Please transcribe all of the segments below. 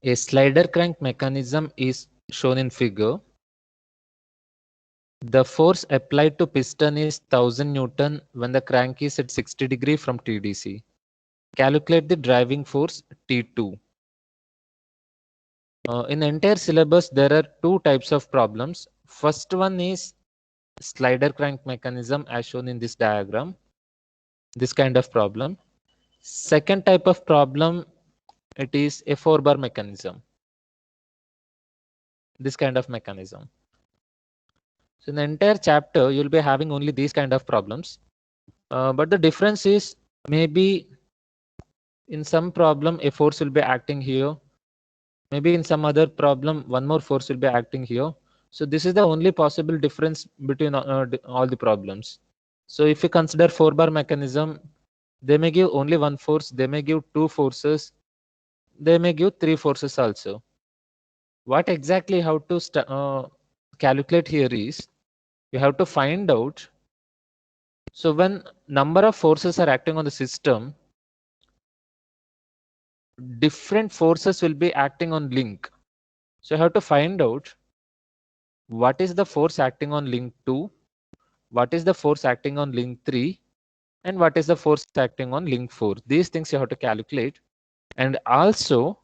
A slider crank mechanism is shown in figure. The force applied to piston is 1000 Newton when the crank is at 60° from TDC. Calculate the driving force T2. In the entire syllabus, there are two types of problems. First one is slider crank mechanism as shown in this diagram. This kind of problem. Second type of problem, it is a 4-bar mechanism. This kind of mechanism. So in the entire chapter, you'll be having only these kind of problems. But the difference is maybe in some problem a force will be acting here. Maybe in some other problem one more force will be acting here. So this is the only possible difference between all the problems. So if you consider 4-bar mechanism, they may give only one force, they may give two forces, they may give three forces also. What exactly how to calculate here is you have to find out. So when number of forces are acting on the system, different forces will be acting on link. So you have to find out what is the force acting on link 2, what is the force acting on link 3, and what is the force acting on link 4. These things you have to calculate. And also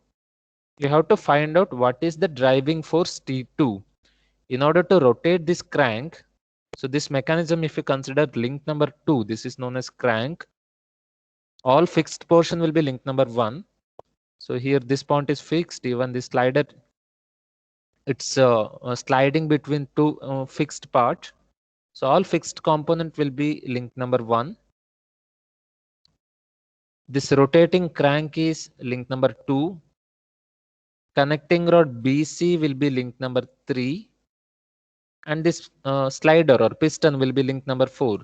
you have to find out what is the driving force T2 in order to rotate this crank. So this mechanism, if you consider link number 2, this is known as crank. All fixed portion will be link number 1. So here this point is fixed, even the slider, it's sliding between two fixed part. So all fixed component will be link number 1. This rotating crank is link number 2. Connecting rod BC will be link number 3. And this slider or piston will be link number 4.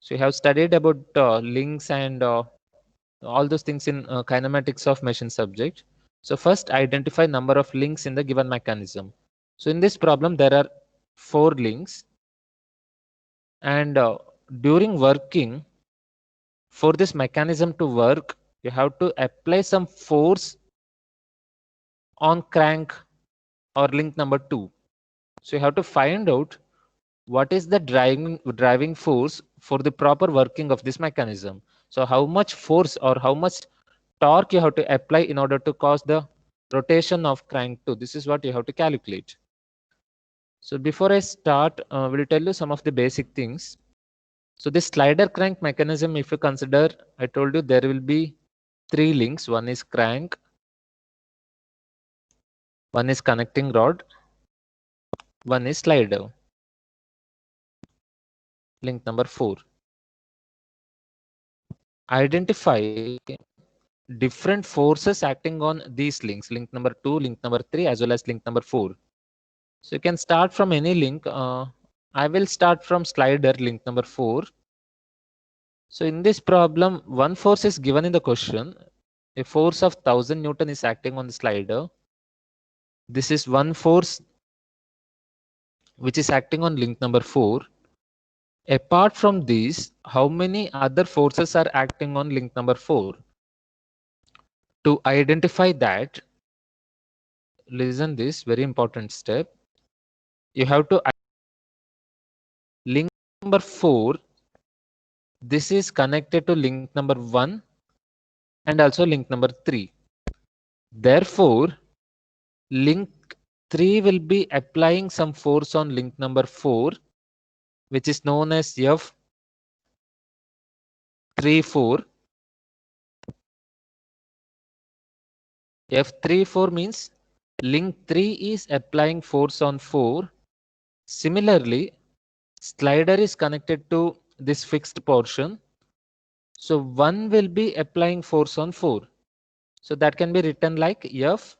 So you have studied about links and all those things in kinematics of machine subject. So first identify number of links in the given mechanism. So in this problem there are 4 links, and during working, for this mechanism to work, you have to apply some force on crank or link number 2. So you have to find out what is the driving force for the proper working of this mechanism. So how much force or how much torque you have to apply in order to cause the rotation of crank 2. This is what you have to calculate. So before I start, we'll tell you some of the basic things. So this slider crank mechanism, if you consider, I told you there will be 3 links. One is crank, one is connecting rod, one is slider. Link number 4. Identify different forces acting on these links, link number 2, link number 3, as well as link number 4. So you can start from any link. I will start from slider, link number 4. So in this problem, one force is given in the question. A force of 1000 Newton is acting on the slider. This is one force which is acting on link number 4. Apart from these, how many other forces are acting on link number 4? To identify that, listen this very important step. You have to link number 4. This is connected to link number 1 and also link number 3. Therefore, link 3 will be applying some force on link number 4, which is known as F34. F34 means link 3 is applying force on 4. Similarly, slider is connected to this fixed portion. So 1 will be applying force on 4. So that can be written like F3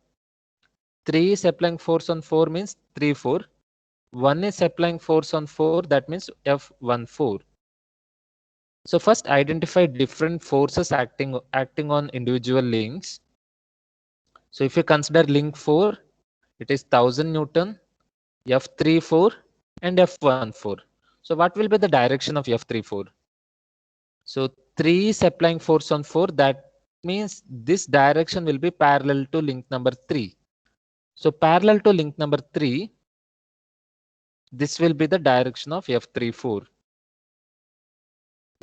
is applying force on 4 means 3-4. 1 is applying force on 4, that means F14. So first identify different forces acting on individual links. So if you consider link 4, it is 1000 Newton, F34 and F14. So what will be the direction of F34? So 3 is applying force on 4, that means this direction will be parallel to link number 3. So parallel to link number 3, this will be the direction of F34.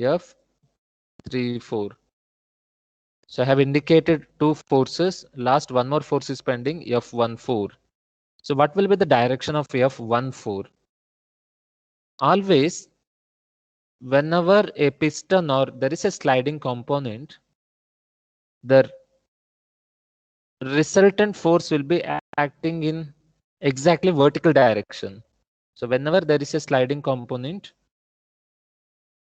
F34. So I have indicated two forces. Last one more force is pending, F14. So what will be the direction of F14? Always, whenever a piston or there is a sliding component, the resultant force will be acting in exactly vertical direction. So whenever there is a sliding component,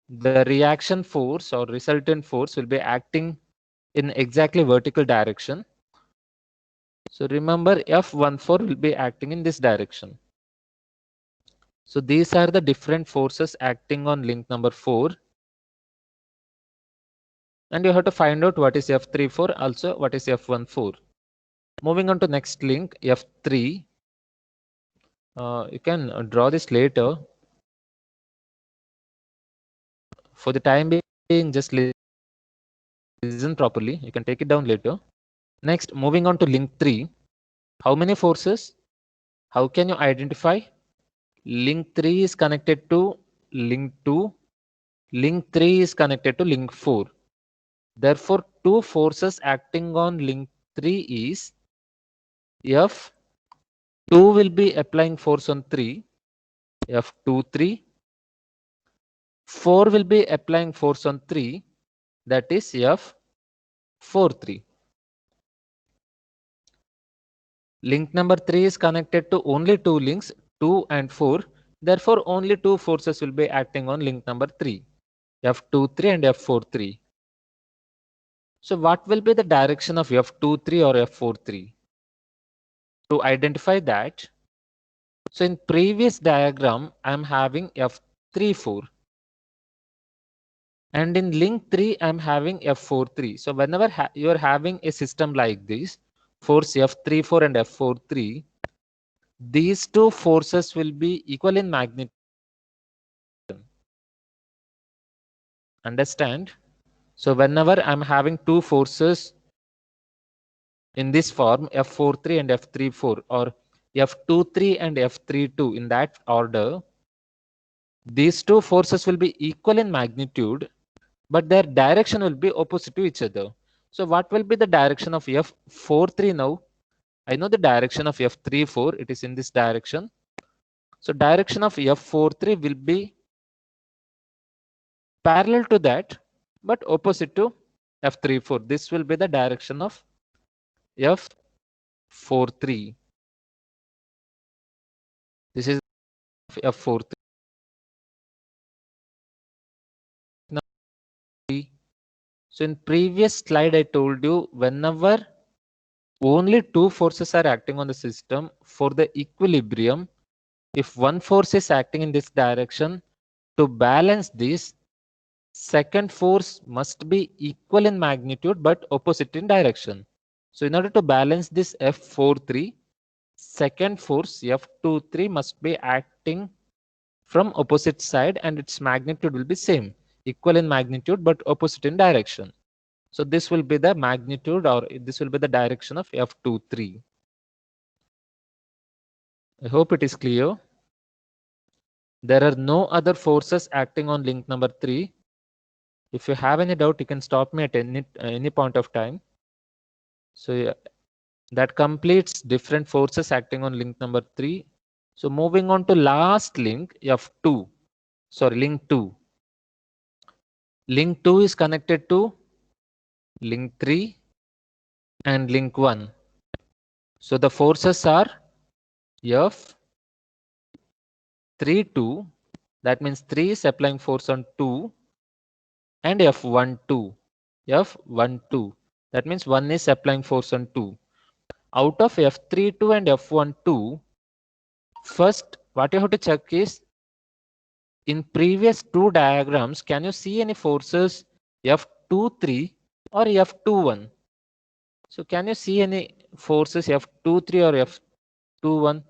the reaction force or resultant force will be acting in exactly vertical direction. So remember, F14 will be acting in this direction. So these are the different forces acting on link number 4. And you have to find out what is F34, also what is F14. Moving on to next link, F3. You can draw this later. For the time being, just listen properly. You can take it down later. Next, moving on to link 3. How many forces? How can you identify? Link 3 is connected to link 2. Link 3 is connected to link 4. Therefore, two forces acting on link 3 is F2 will be applying force on 3, F23. 4 will be applying force on 3, that is F43. Link number 3 is connected to only two links, 2 and 4. Therefore, only two forces will be acting on link number 3, F23 and F43. So what will be the direction of F23 or F43? To identify that, so in previous diagram, I am having F34. And in link 3, I'm having F43. So whenever you're having a system like this, force F34 and F43, these two forces will be equal in magnitude. Understand? So whenever I'm having two forces in this form, F43 and F34, or F23 and F32 in that order, these two forces will be equal in magnitude, but their direction will be opposite to each other. So what will be the direction of F43 now? I know the direction of F34, it is in this direction. So direction of F43 will be parallel to that, but opposite to F34. This will be the direction of F43. This is F43. So in previous slide, I told you whenever only two forces are acting on the system for the equilibrium, if one force is acting in this direction, to balance this, second force must be equal in magnitude but opposite in direction. So in order to balance this F43, second force F23 must be acting from opposite side and its magnitude will be same, equal in magnitude but opposite in direction. So this will be the magnitude, or this will be the direction of F23. I hope it is clear. There are no other forces acting on link number 3. If you have any doubt, you can stop me at any point of time. So yeah, that completes different forces acting on link number 3. So moving on to last link, F2. Sorry, link 2. Link 2 is connected to link 3 and link 1. So the forces are F32. That means 3 is applying force on 2, and F12. F12. That means 1 is applying force on 2. Out of F32 and F12, first what you have to check is, in previous two diagrams, can you see any forces F23 or F21? So can you see any forces F23 or F21?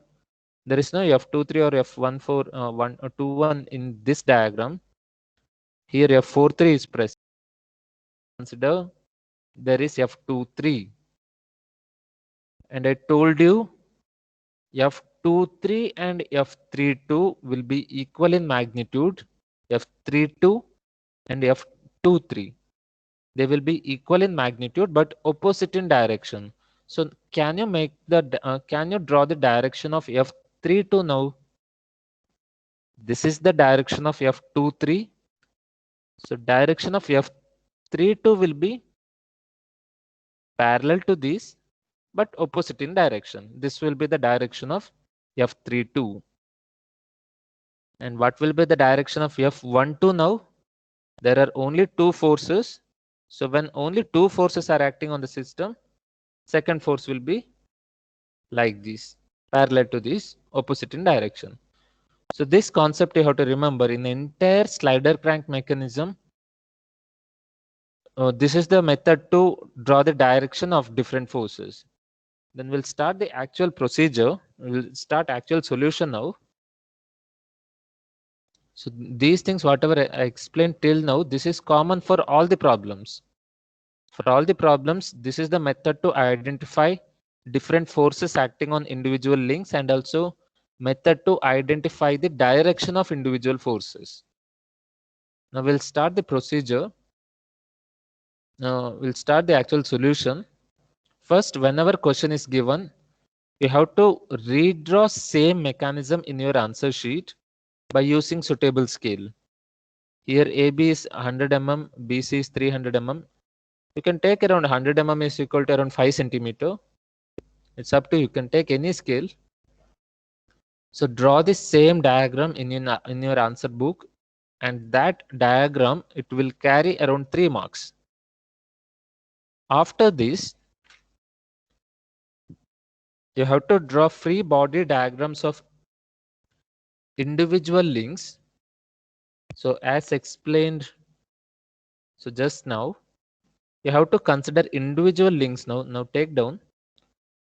There is no F23 or F14, 1 or 21 in this diagram. Here F43 is present. Consider there is F23. And I told you F23 and F32 will be equal in magnitude. F32 and F23. They will be equal in magnitude but opposite in direction. So can you make can you draw the direction of F32 now? This is the direction of F23. So direction of F32 will be parallel to this but opposite in direction. This will be the direction of F32. And what will be the direction of F12 now? There are only two forces. So when only two forces are acting on the system, second force will be like this, parallel to this, opposite in direction. So this concept you have to remember in the entire slider crank mechanism. This is the method to draw the direction of different forces. Then we'll start the actual procedure. We'll start actual solution now. So these things, whatever I explained till now, this is common for all the problems. For all the problems, this is the method to identify different forces acting on individual links and also method to identify the direction of individual forces. Now we'll start the procedure. Now we'll start the actual solution. First, whenever question is given, you have to redraw same mechanism in your answer sheet by using suitable scale. Here AB is 100 mm, BC is 300 mm. You can take around 100 mm is equal to around 5 centimeter. It's up to you. You can take any scale. So draw the same diagram in your answer book, and that diagram, it will carry around 3 marks. After this, you have to draw free body diagrams of individual links. So as explained, so just now, you have to consider individual links now. Now take down.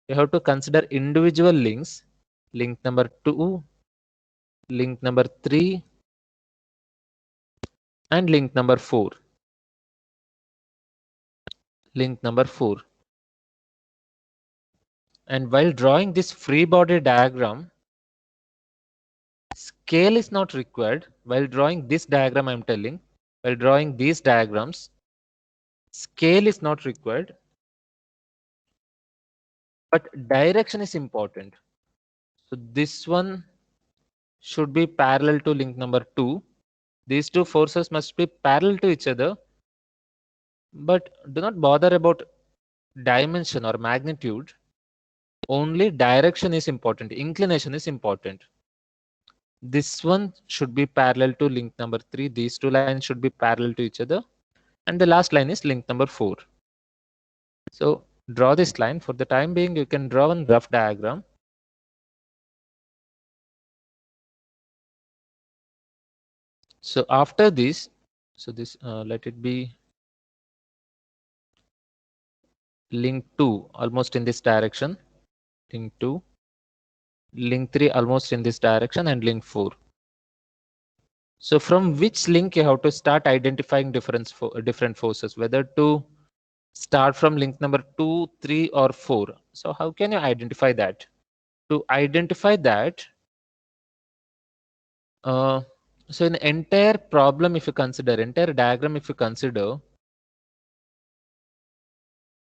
You have to consider individual links. Link number 2, link number 3, and link number 4. Link number 4. And while drawing this free body diagram, scale is not required. While drawing this diagram, I'm telling, while drawing these diagrams, scale is not required, but direction is important. So this one should be parallel to link number 2. These two forces must be parallel to each other, but do not bother about dimension or magnitude. Only direction is important, inclination is important. This one should be parallel to link number 3. These two lines should be parallel to each other. And the last line is link number 4. So draw this line. For the time being, you can draw one rough diagram. So after this, so this let it be link 2 almost in this direction, link 2, link 3 almost in this direction, and link 4. So from which link you have to start identifying different forces, whether to start from link number 2, 3, or 4. So how can you identify that? To identify that, so in entire problem, if you consider, entire diagram, if you consider,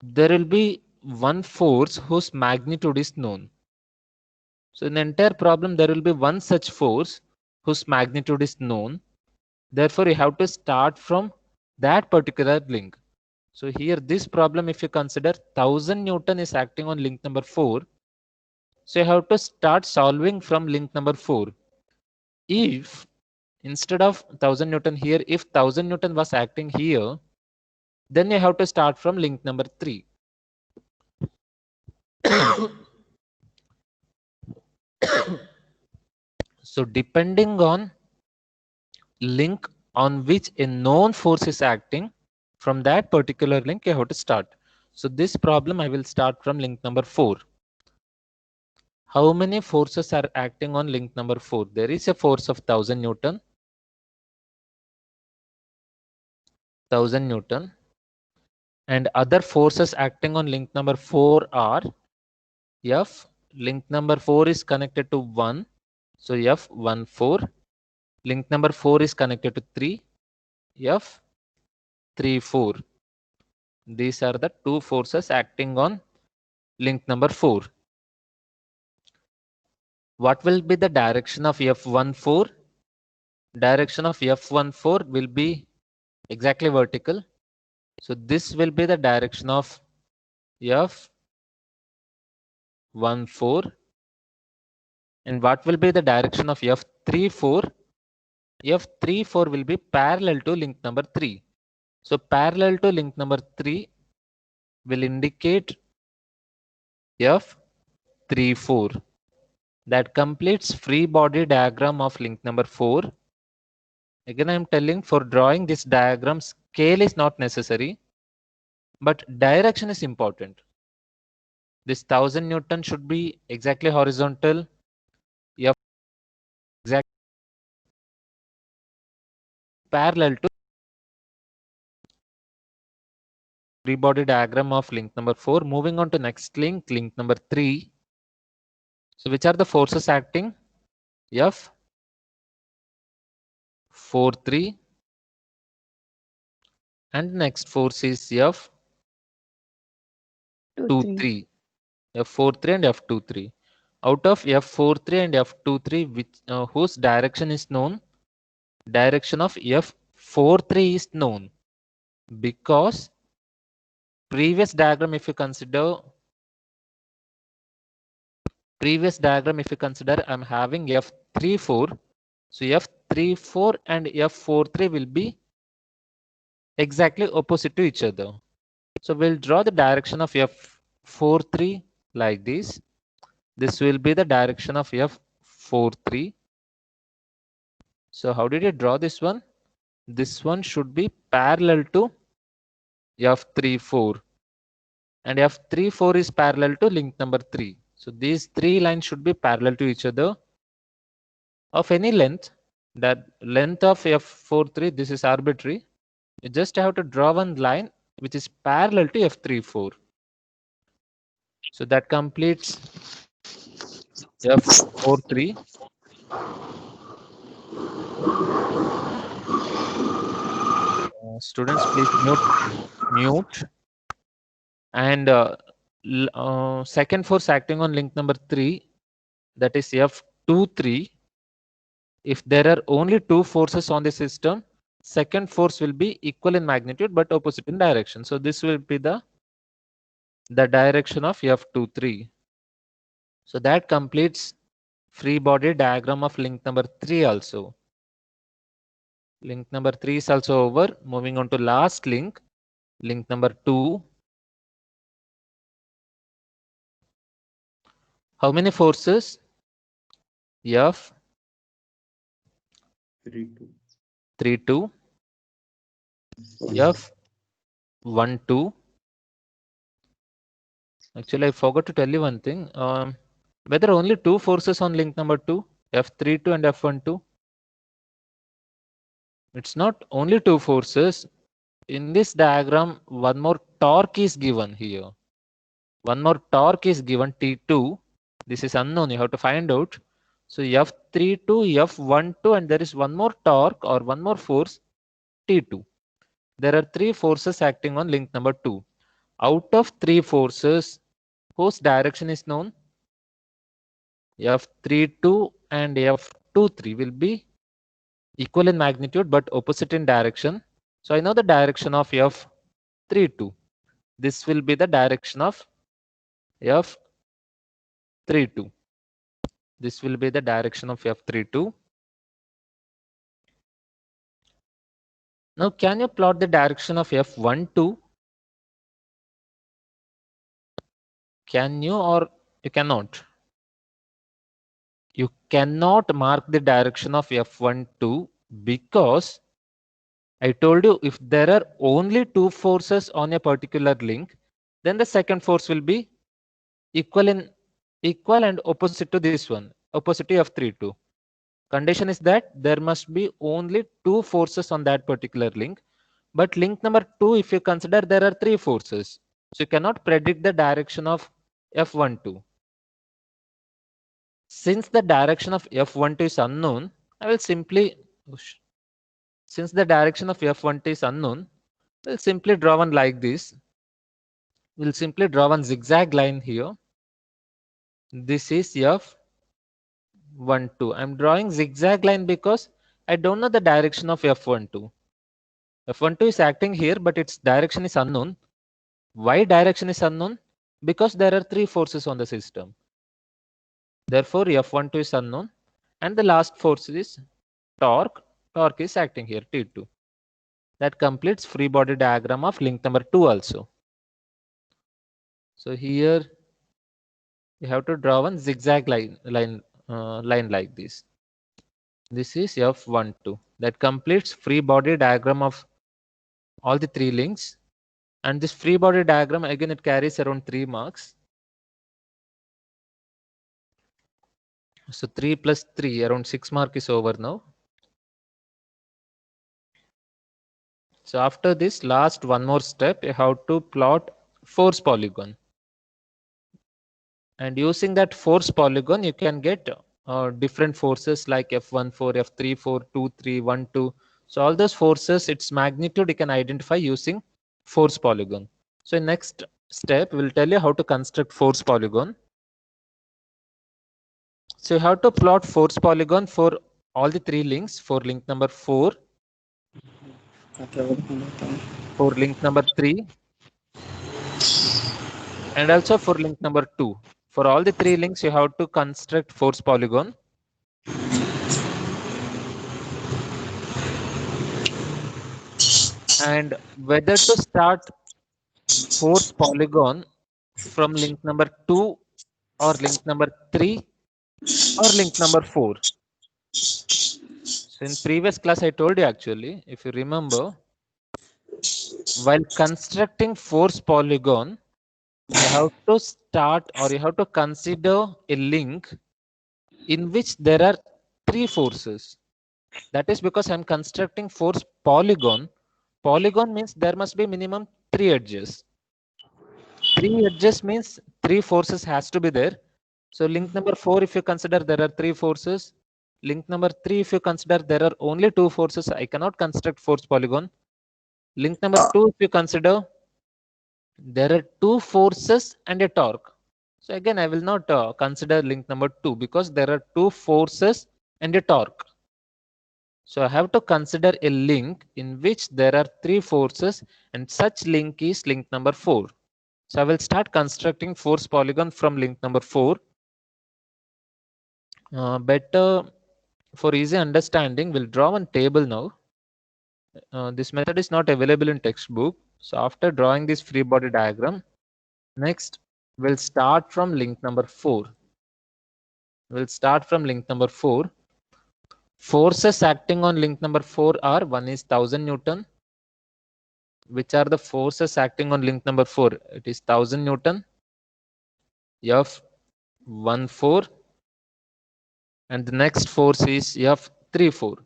there will be one force whose magnitude is known. So in the entire problem, there will be one such force whose magnitude is known. Therefore, you have to start from that particular link. So here, this problem, if you consider 1000 Newton is acting on link number 4, so you have to start solving from link number 4. If instead of 1000 Newton here, if 1000 Newton was acting here, then you have to start from link number 3. So depending on link on which a known force is acting, from that particular link you have to start. So this problem I will start from link number 4. How many forces are acting on link number 4? There is a force of 1000 Newton. 1000 Newton. And other forces acting on link number 4 are F, link number 4 is connected to 1, so F14. Link number 4 is connected to 3, F34. These are the two forces acting on link number 4. What will be the direction of F14? Direction of F14 will be exactly vertical. So this will be the direction of F14. And what will be the direction of F34? F34 will be parallel to link number 3. So parallel to link number 3 will indicate F34. That completes free body diagram of link number 4. Again, I am telling, for drawing this diagram, scale is not necessary, but direction is important. This 1000 Newton should be exactly horizontal. F exactly parallel to free body diagram of link number 4. Moving on to next link, link number 3. So which are the forces acting? F43, and next force is F23. F43 and F23. Out of F43 and F23, which whose direction is known? Direction of F43 is known, because previous diagram, if you consider, I'm having F34. So F34 and F43 will be exactly opposite to each other. So we'll draw the direction of F43 like this. This will be the direction of F43. So how did you draw this one? This one should be parallel to F34, and F34 is parallel to link number 3. So these three lines should be parallel to each other of any length. That length of F43, this is arbitrary. You just have to draw one line which is parallel to F34. So that completes F43. Students, please mute. And second force acting on link number 3, that is F23. If there are only two forces on the system, second force will be equal in magnitude but opposite in direction. So this will be the direction of F23. So that completes free body diagram of link number 3 also. Link number 3 is also over. Moving on to last link, link number 2. How many forces? F 32, F 12. Actually, I forgot to tell you one thing. Whether only two forces on link number 2, F32 and F12. It's not only two forces. In this diagram, one more torque is given here. One more torque is given, T2. This is unknown, you have to find out. So F32, F12, and there is one more torque or one more force, T2. There are three forces acting on link number 2. Out of three forces, whose direction is known? F32 and F23 will be equal in magnitude but opposite in direction. So I know the direction of F32. This will be the direction of F32. This will be the direction of F32. Now can you plot the direction of F12? Can you, or you cannot? You cannot mark the direction of F12 because I told you, if there are only two forces on a particular link, then the second force will be equal and opposite to this one, opposite to F32. Condition is that there must be only two forces on that particular link. But link number 2, if you consider there are 3 forces, so you cannot predict the direction of F12. Since the direction of F12 is unknown, I will simply, since the direction of F12 is unknown, we'll simply draw one like this. We'll simply draw one zigzag line here. This is F12. I'm drawing zigzag line because I don't know the direction of F12. F12 is acting here, but its direction is unknown. Why direction is unknown? Because there are 3 forces on the system. Therefore, F12 is unknown. And the last force is torque. Torque is acting here, T2. That completes free body diagram of link number 2 also. So here you have to draw one zigzag line like this. This is F12. That completes free body diagram of all the 3 links. And this free body diagram, again, it carries around 3 marks. So 3 plus 3, around 6 mark is over now. So after this, last one more step, you have to plot force polygon. And using that force polygon, you can get different forces like F14, F34, 23, 12. So all those forces, its magnitude you can identify using force polygon. So in next step, we'll tell you how to construct force polygon. So you have to plot force polygon for all the 3 links, for link number 4, for link number 3, and also for link number 2. For all the 3 links, you have to construct force polygon. And whether to start force polygon from link number 2 or link number 3 or link number 4. So in previous class, I told you actually, if you remember, while constructing force polygon, you have to start or you have to consider a link in which there are 3 forces. That is because I'm constructing force polygon. Polygon means there must be minimum 3 edges. 3 edges means 3 forces has to be there. So link number 4, if you consider there are 3 forces. Link number 3, if you consider there are only 2 forces, I cannot construct force polygon. Link number 2, if you consider there are 2 forces and a torque. So again, I will not consider link number 2 because there are 2 forces and a torque. So I have to consider a link in which there are 3 forces, and such link is link number 4. So I will start constructing force polygon from link number 4. Better for easy understanding, we'll draw one table now. This method is not available in textbook. So after drawing this free body diagram, next we'll start from link number 4. We'll start from link number 4. Forces acting on link number 4 are, one is 1000 Newton. Which are the forces acting on link number 4? It is 1000 Newton, F14, and the next force is F34.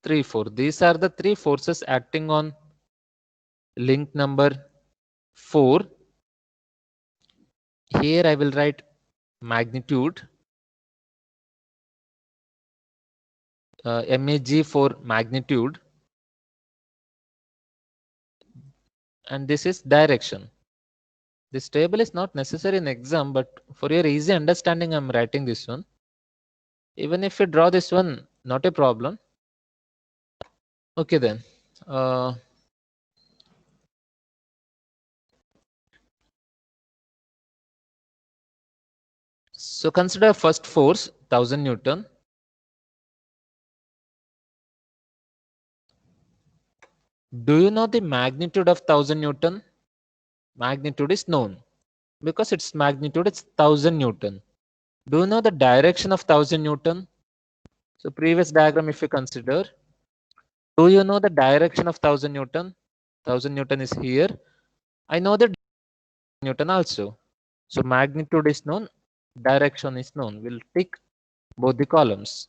F34. These are the 3 forces acting on link number 4. Here I will write magnitude, MAG for magnitude, and this is direction. This table is not necessary in exam, but for your easy understanding, I'm writing this one. Even if you draw this one, not a problem. Okay then. So consider first force 1000 Newton. Do you know the magnitude of 1000 Newton? Magnitude is known because its magnitude is 1000 Newton. Do you know the direction of 1000 Newton? So previous diagram, if you consider, do you know the direction of 1000 Newton? 1000 Newton is here. I know the Newton also. So magnitude is known, direction is known. We'll tick both the columns.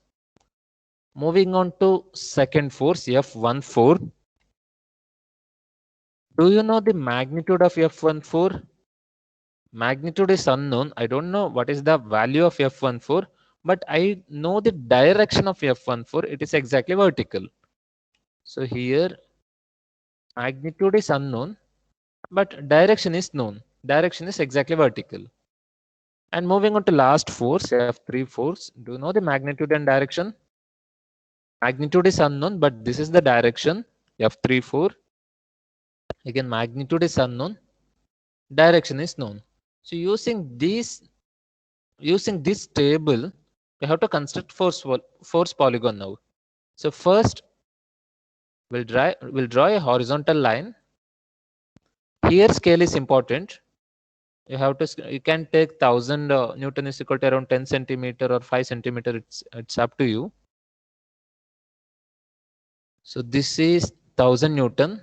Moving on to second force, F14. Do you know the magnitude of F14? Magnitude is unknown. I don't know what is the value of F14, but I know the direction of F14. It is exactly vertical. So here magnitude is unknown, but direction is known. Direction is exactly vertical. And moving on to last force, F3 force. Do you know the magnitude and direction? Magnitude is unknown, but this is the direction, F34. Again, magnitude is unknown, direction is known. So using this table, we have to construct force polygon now. So first, we'll draw a horizontal line. Here scale is important. You can take 1000 Newton is equal to around 10 centimeter or 5 centimeter. It's up to you. So this is 1000 Newton.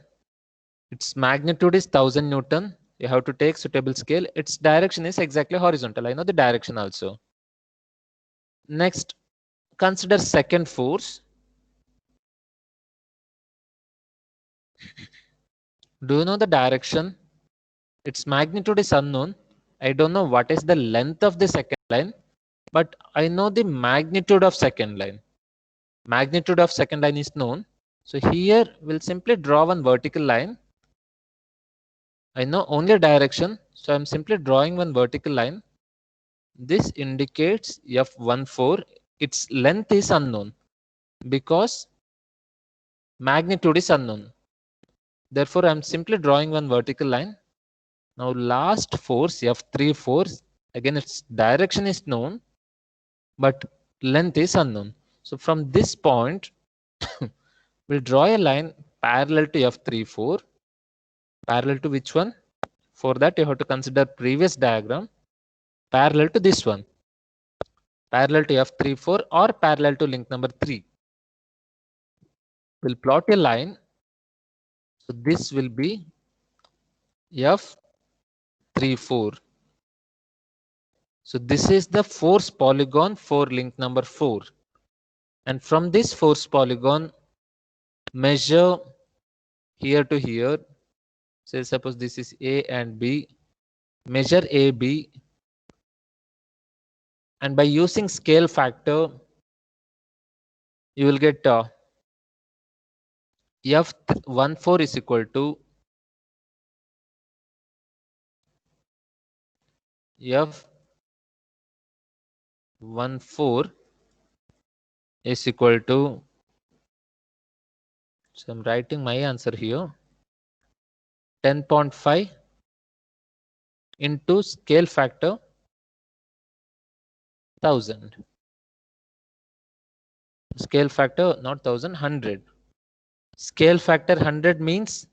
Its magnitude is 1000 Newton. You have to take suitable scale. Its direction is exactly horizontal. I know the direction also. Next, consider second force. Do you know the direction? Its magnitude is unknown. I don't know what is the length of the second line, but I know the magnitude of second line. Magnitude of second line is known. So here we'll simply draw one vertical line. I know only direction, so I'm simply drawing one vertical line. This indicates F14. Its length is unknown because magnitude is unknown. Therefore, I'm simply drawing one vertical line. Now last force, F3 force, again its direction is known, but length is unknown. So from this point, we'll draw a line parallel to F34. Parallel to which one? For that, you have to consider previous diagram parallel to this one. Parallel to F34 or parallel to link number 3. We'll plot a line. So this will be F34. So this is the force polygon for link number 4. And from this force polygon, measure here to here. Say suppose this is A and B. Measure AB. And by using scale factor, you will get F14 is equal to F14 is equal to, so I'm writing my answer here, 10.5 into scale factor 1000. Scale factor not 1000, 100. Scale factor 100 means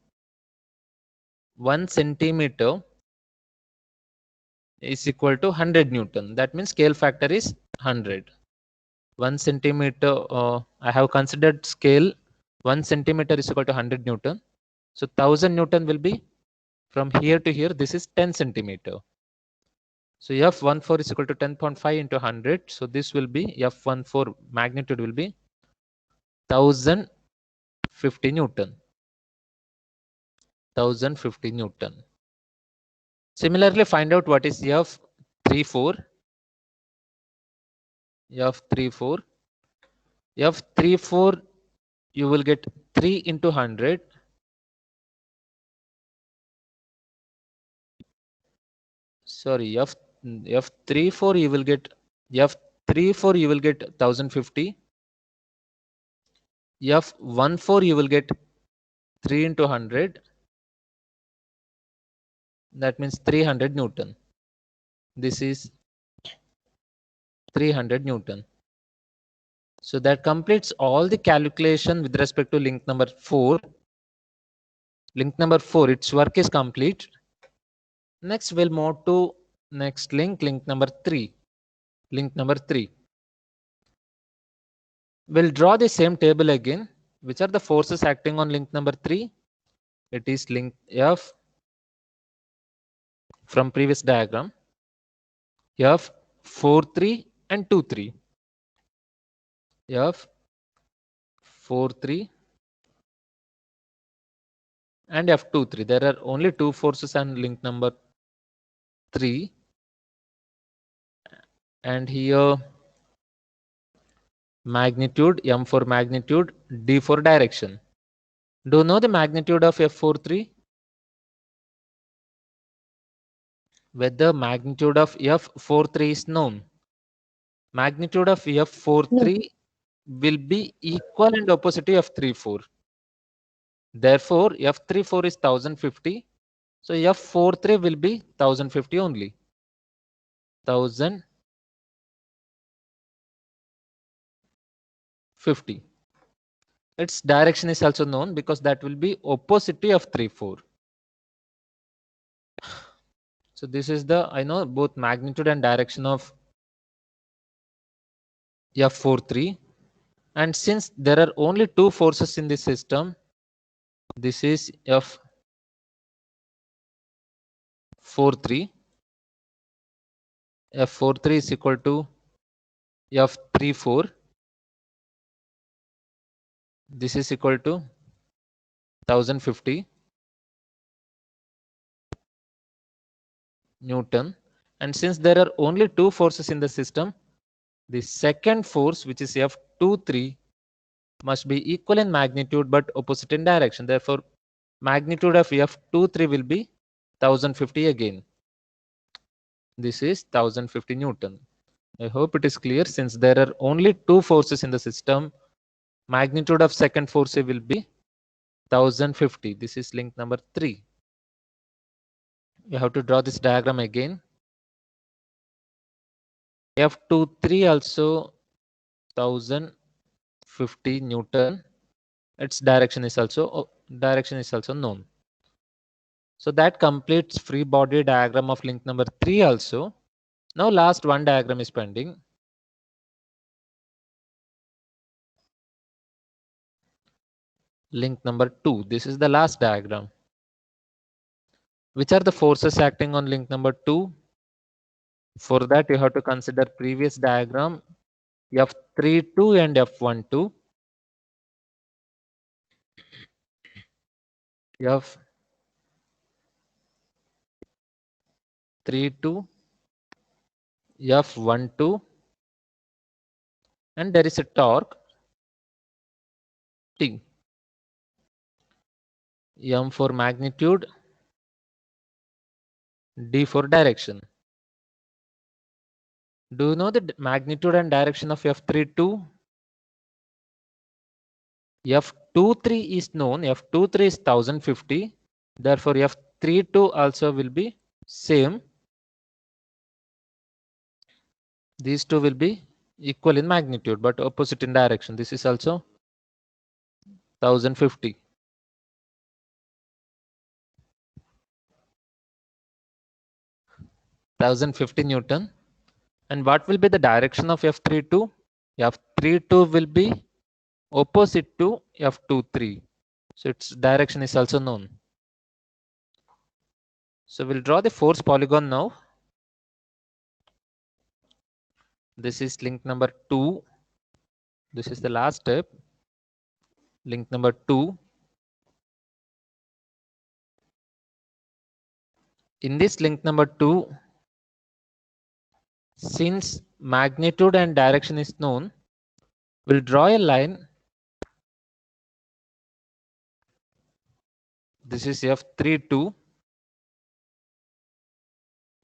1 centimeter is equal to 100 Newton. That means scale factor is 100. 1 centimeter, I have considered scale 1 centimeter is equal to 100 Newton. So 1000 Newton will be from here to here. This is 10 centimeter. So F14 is equal to 10.5 into 100. So this will be F14 magnitude will be 1050 Newton. 1050 Newton. Similarly, find out what is F34. F34. F34, you will get 3 into 100. Sorry, F34 you will get F34 you will get 1050. F14 you will get 3 into 100. That means 300 Newton. This is 300 Newton. So that completes all the calculation with respect to link number 4. Link number 4, its work is complete. Next, we'll move to next link number 3. Link number 3. We'll draw the same table again. Which are the forces acting on link number 3? It is link F from previous diagram. F 4 3 and 2 3. F F43 and F23. There are only two forces and link number 3, and here magnitude, M for magnitude, D for direction. Do you know the magnitude of F43? Whether magnitude of F43 is known. Magnitude of F43 will be equal and opposite to F34. Therefore, F34 is 1050. So F43 will be 1050 only. 1050. Its direction is also known because that will be opposite to F34. So this is the, I know both magnitude and direction of F43. And since there are only two forces in this system, this is F43. F43 is equal to F34. This is equal to 1050 Newton. And since there are only two forces in the system, the second force, which is F23, must be equal in magnitude but opposite in direction. Therefore, magnitude of F23 will be 1050 again. This is 1050 Newton. I hope it is clear. Since there are only two forces in the system, magnitude of second force will be 1050. This is link number 3. You have to draw this diagram again. F23 also 1050 Newton. Its direction is also known. So that completes free body diagram of link number 3 also. Now last one diagram is pending. Link number 2. This is the last diagram. Which are the forces acting on link number 2? For that you have to consider previous diagram F32 and F12. F32, F12, and there is a torque T. M for magnitude, D for direction. Do you know the magnitude and direction of F32? F23 is known. F23 is 1050. Therefore, F32 also will be same. These two will be equal in magnitude but opposite in direction. This is also 1050. 1050 Newton. And what will be the direction of F32? F32 will be opposite to F23. So its direction is also known. So we'll draw the force polygon now. This is link number 2. This is the last step. Link number 2. In this link number 2, since magnitude and direction is known, we'll draw a line. This is F32.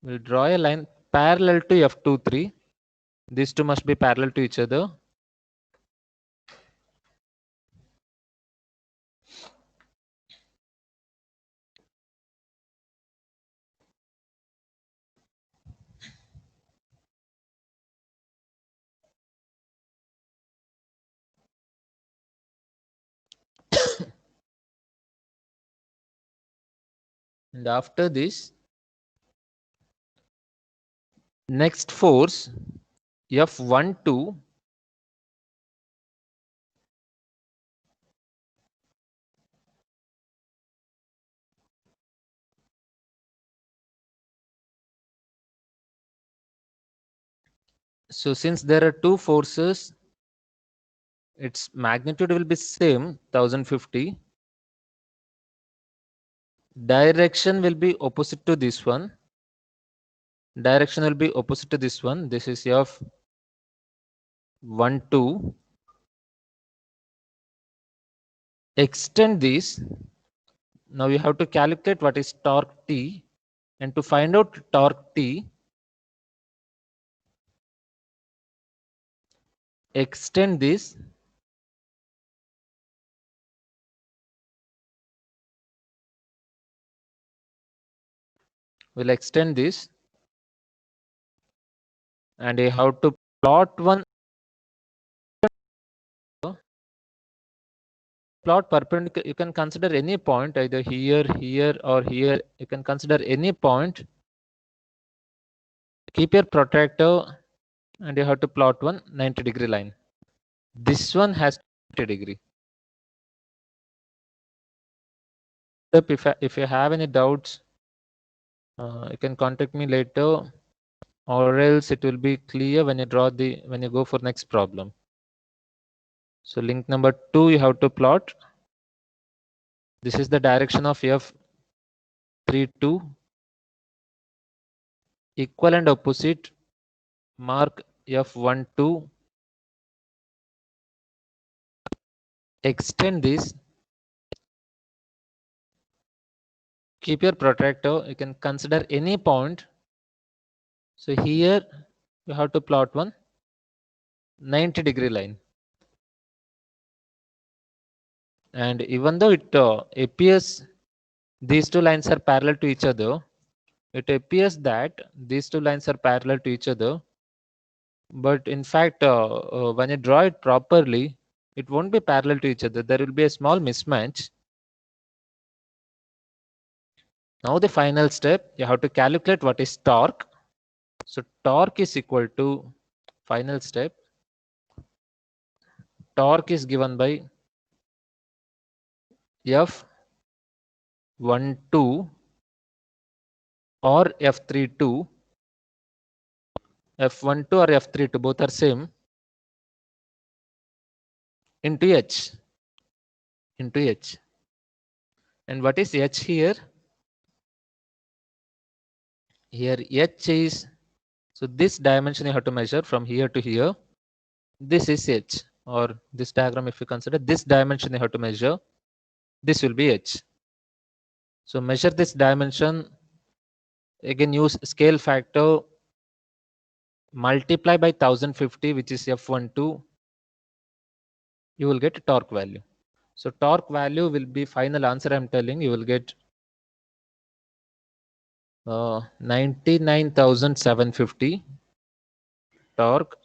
We'll draw a line parallel to F23. These two must be parallel to each other. And after this, next force F12 so since there are two forces its magnitude will be same 1050. Direction will be opposite to this one. Direction will be opposite to this one. This is F 1 2. Extend this. Now you have to calculate what is torque T, and to find out torque T, extend this. We'll extend this, and you have to plot one. Plot perpendicular. You can consider any point, either here, here, or here. You can consider any point. Keep your protractor, and you have to plot one 90-degree line. This one has 90-degree. If you have any doubts, you can contact me later, or else it will be clear when you go for next problem. So link number 2, you have to plot. This is the direction of F32. Equal and opposite. Mark F12. Extend this. Keep your protractor. You can consider any point. So here you have to plot one 90-degree line. And even though it appears these two lines are parallel to each other, it appears that these two lines are parallel to each other. But in fact, when you draw it properly, it won't be parallel to each other. There will be a small mismatch. Now the final step, you have to calculate what is torque. So torque is equal to, final step, torque is given by F12 or F32. F12 or F32, both are same, into H. And what is H here? Here H is, so this dimension you have to measure from here to here. This is H, or this diagram, if you consider this dimension you have to measure, this will be H. So measure this dimension, again use scale factor, multiply by 1050, which is F12, you will get torque value. So torque value will be, final answer I'm telling, you will get 99,750 torque.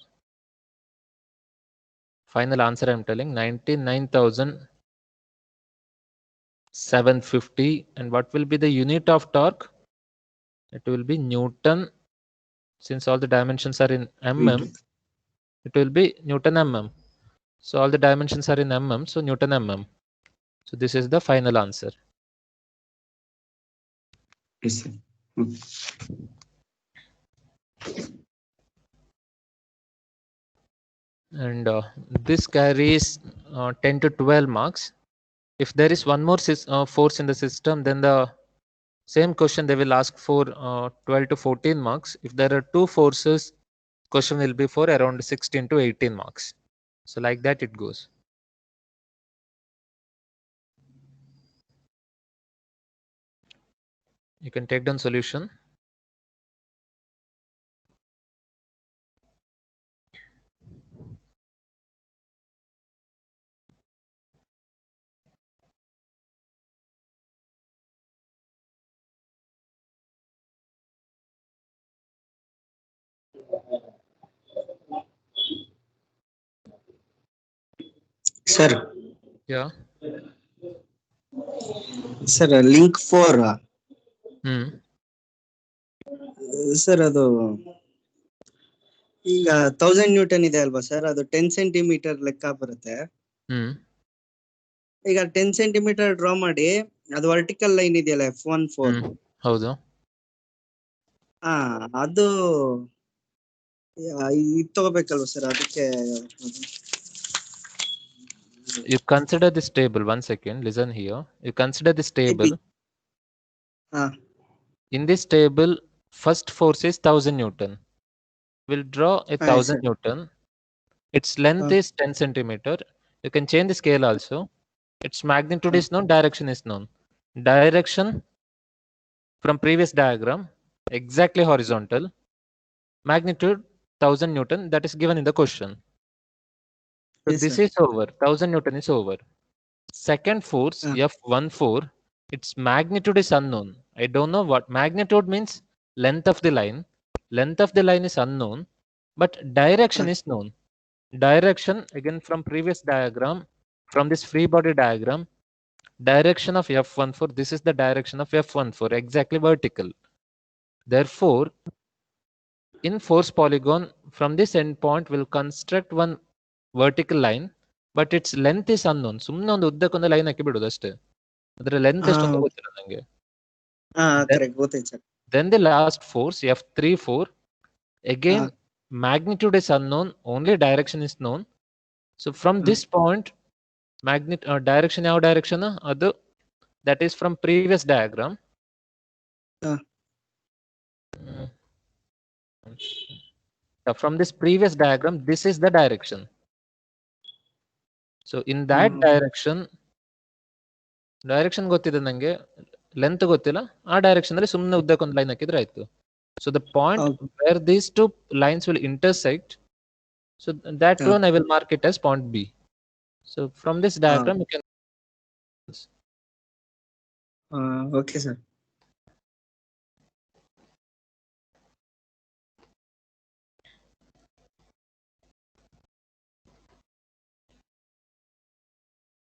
Final answer I'm telling, 99,750. And what will be the unit of torque? It will be Newton. Since all the dimensions are in mm, it will be Newton mm. So all the dimensions are in mm, so Newton mm. So this is the final answer. Yes, sir. And this carries 10 to 12 marks. If there is one more force in the system, then the same question they will ask for 12 to 14 marks. If there are two forces, question will be for around 16 to 18 marks. So like that it goes. You can take down solution. Sir. Yeah. Sir, link 4. Sir ಅದು ಈಗ 1000 Newton ಇದೆ ಅಲ್ವಾ sir, ಅದು 10 centimetre ಲೆಕ್ಕ ಬರುತ್ತೆ. ಈಗ 10 centimetre draw ಮಾಡಿ, ಅದು ವರ್ಟಿಕಲ್ ಲೈನ್ ಇದೆಯಲ್ಲ F14, ಹೌದು, ಅದು ಇದು ತಗೋಬೇಕಲ್ವ ಸರ್, ಅದಕ್ಕೆ You consider this table. 1 second. Listen here. You consider this table. In this table, first force is 1000 Newton. We'll draw a 1000 Newton. Its length is 10 centimeter. You can change the scale also. Its magnitude is known, direction is known. Direction from previous diagram, exactly horizontal. Magnitude 1000 Newton, that is given in the question. So Yes, this sir. is over. 1000 Newton is over. Second force, F14, its magnitude is unknown. I don't know what magnitude means. Length of the line. Length of the line is unknown, but direction is known. Direction, again from previous diagram, from this free body diagram, direction of F14, this is the direction of F14, exactly vertical. Therefore, in force polygon, from this endpoint, we'll construct one vertical line, but its length is unknown. ಸುಮ್ಮನೆ ಒಂದು ಉದ್ದಕ್ಕೊಂದು line ಹಾಕಿ ಬಿಡುದು ಅಷ್ಟೇ. ಅದರ length ಎಷ್ಟು ಅಂತ ಗೊತ್ತಿಲ್ಲ ನನಗೆ. Correct ಗೊತ್ತಾಯ್ತು sir. Then the last force F34, again magnitude is unknown, only direction is known. So from this point, direction ಯಾವ direction ಅದು, that is from previous diagram. From this previous diagram, this is the direction. So in that direction ಗೊತ್ತಿದೆ ನಂಗೆ, length ಗೊತ್ತಿಲ್ಲ, ಆ direction ಅಲ್ಲಿ ಸುಮ್ಮನೆ ಉದ್ದಕ್ಕೊಂದು line ಹಾಕಿದ್ರೆ ಆಯ್ತು. So the point where these two lines will intersect, so that one I will mark it as point B. So from this diagram you can okay sir.